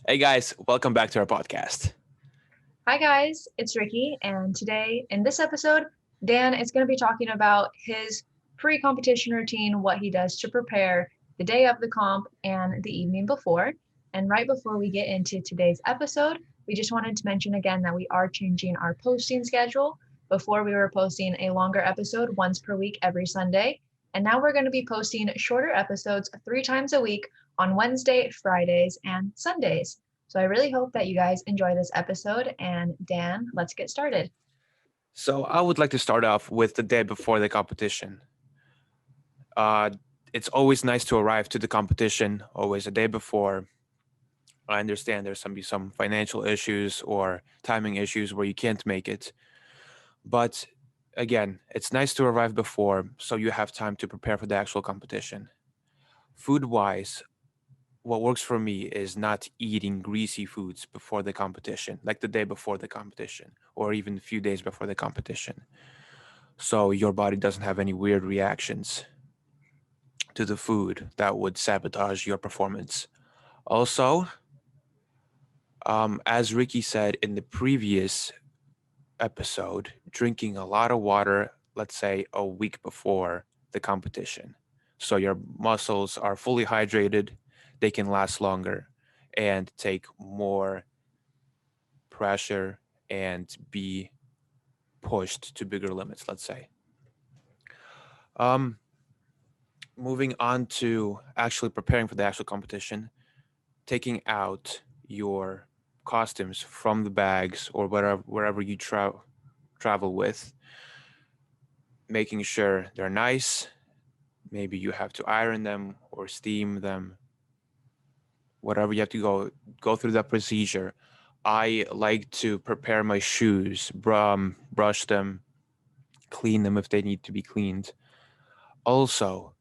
Hey guys, welcome back to our podcast. Hi guys, it's Ricky, and today in this episode, Dan is going to be talking about his pre-competition routine, what he does to prepare the day of the comp and the evening before. And right before we get into today's episode, we just wanted to mention again that we are changing our posting schedule. Before we were posting a longer episode once per week every Sunday, and now we're going to be posting shorter episodes 3 times a week on Wednesday, Fridays, and Sundays. So I really hope that you guys enjoy this episode. And Dan, let's get started. So, I would like to start off with the day before the competition. Uh, it's always nice to arrive to the competition always a day before. I understand there's some financial issues or timing issues where you can't make it, but again, it's nice to arrive before so you have time to prepare for the actual competition. Food wise, what works for me is not eating greasy foods before the competition, like the day before the competition, or even a few days before the competition. So your body doesn't have any weird reactions to the food that would sabotage your performance. Also, as Ricky said in the previous episode, drinking a lot of water, let's say a week before the competition. So your muscles are fully hydrated, they can last longer and take more pressure and be pushed to bigger limits, let's say. Um, Moving on to actually preparing for the actual competition, taking out your costumes from the bags or wherever you travel with, making sure they're nice. Maybe you have to iron them or steam them, whatever you have to go through that procedure. I like to prepare my shoes, brush them, clean them if they need to be cleaned. Also,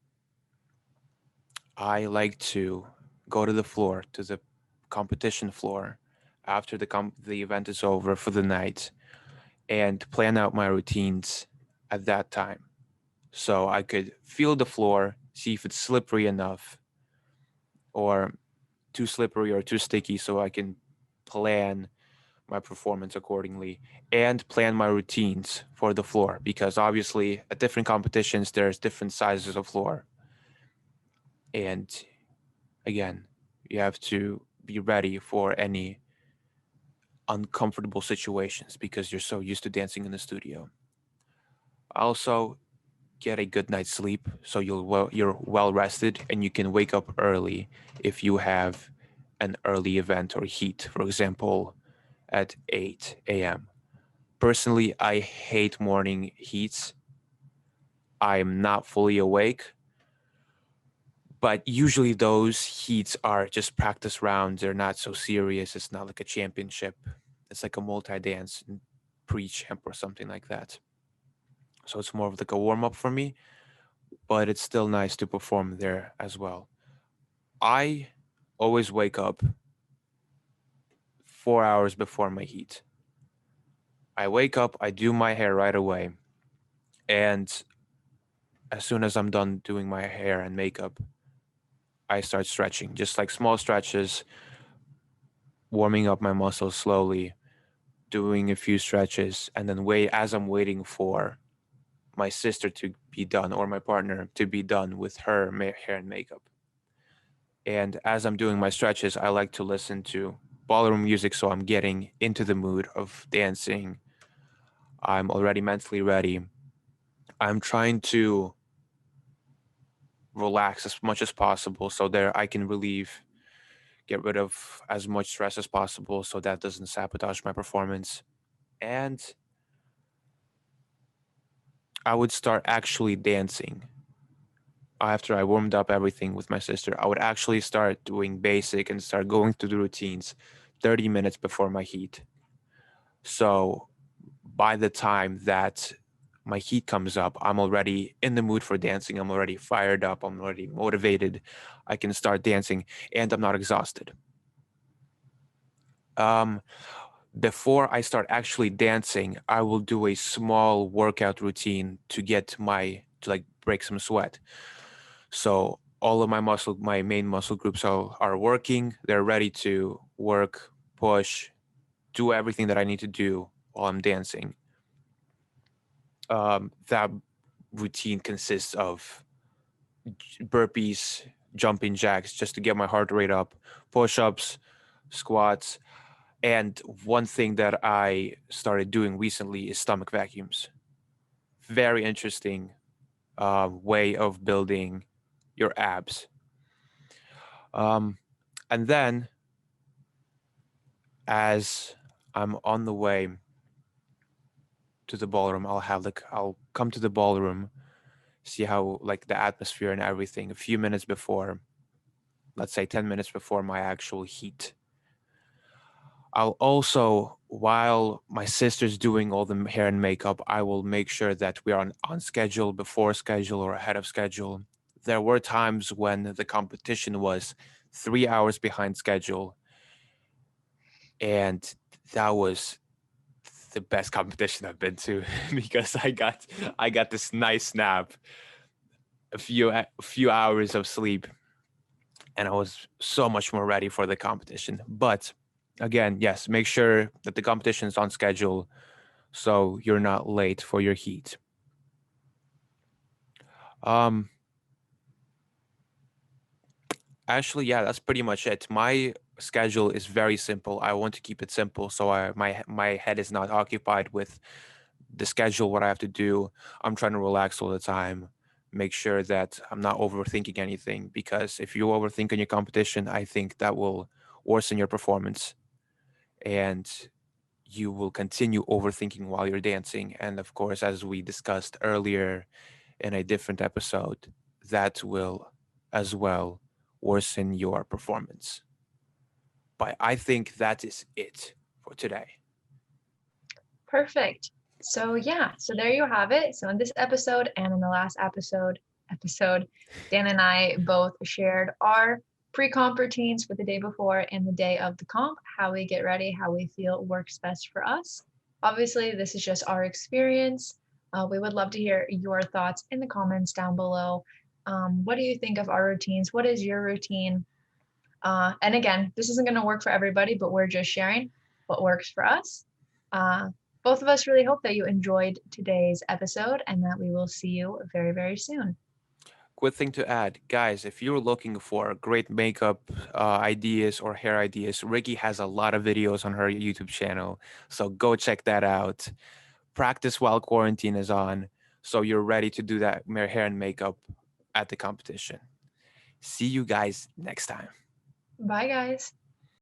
I like to go to the floor, to the competition floor, after the event is over for the night, and plan out my routines at that time. So I could feel the floor, see if it's slippery enough, or too slippery or too sticky, so I can plan my performance accordingly and plan my routines for the floor because obviously at different competitions there's different sizes of floor, and again, you have to be ready for any uncomfortable situations because you're so used to dancing in the studio. Also, get a good night's sleep so you're well rested and you can wake up early if you have an early event or heat, for example, at 8 a.m. Personally, I hate morning heats. I'm not fully awake, but usually those heats are just practice rounds. They're not so serious. It's not like a championship. It's like a multi-dance pre-champ or something like that. So it's more of like a warm-up for me, but it's still nice to perform there as well. I always wake up 4 hours before my heat. I wake up, I do my hair right away, and as soon as I'm done doing my hair and makeup, I start stretching, just like small stretches, warming up my muscles slowly, doing a few stretches, and then wait as I'm waiting for my sister to be done or my partner to be done with her hair and makeup. And as I'm doing my stretches, I like to listen to ballroom music so I'm getting into the mood of dancing. I'm already mentally ready. I'm trying to relax as much as possible so there I can get rid of as much stress as possible so that doesn't sabotage my performance. And I would start actually dancing after I warmed up everything with my sister. I would actually start doing basic and start going through the routines 30 minutes before my heat. So by the time that my heat comes up, I'm already in the mood for dancing. I'm already fired up. I'm already motivated. I can start dancing and I'm not exhausted. Um, Before I start actually dancing, I will do a small workout routine to get to like break some sweat. So all of my main muscle groups are working. They're ready to work, push, do everything that I need to do while I'm dancing. That routine consists of burpees, jumping jacks just to get my heart rate up, push ups, squats. And one thing that I started doing recently is stomach vacuums. Very interesting way of building your abs. Um, and then as I'm on the way to the ballroom, I'll come to the ballroom, see how like the atmosphere and everything a few minutes before, let's say 10 minutes before my actual heat. I'll also, while my sister's doing all the hair and makeup, I will make sure that we are on schedule, before schedule, or ahead of schedule. There were times when the competition was 3 hours behind schedule, and that was the best competition I've been to because I got this nice nap, a few hours of sleep, and I was so much more ready for the competition. But again, yes, make sure that the competition is on schedule so you're not late for your heat. Um, Actually, yeah, that's pretty much it. My schedule is very simple. I want to keep it simple, so my head is not occupied with the schedule, what I have to do. I'm trying to relax all the time, make sure that I'm not overthinking anything. Because if you overthink in your competition, I think that will worsen your performance, and you will continue overthinking while you're dancing. And of course, as we discussed earlier in a different episode, that will as well worsen your performance. But I think that is it for today. Perfect. So yeah, so there you have it. So in this episode and in the last episode, Dan and I both shared our pre-comp routines for the day before and the day of the comp, how we get ready, how we feel works best for us. Obviously, this is just our experience. We would love to hear your thoughts in the comments down below. What do you think of our routines? What is your routine? And again, this isn't going to work for everybody, but we're just sharing what works for us. Uh, both of us really hope that you enjoyed today's episode and that we will see you very, very soon. Quick thing to add, guys, if you're looking for great makeup ideas or hair ideas, Ricky has a lot of videos on her YouTube channel. So go check that out. Practice while quarantine is on, so you're ready to do that hair and makeup at the competition. See you guys next time. Bye, guys.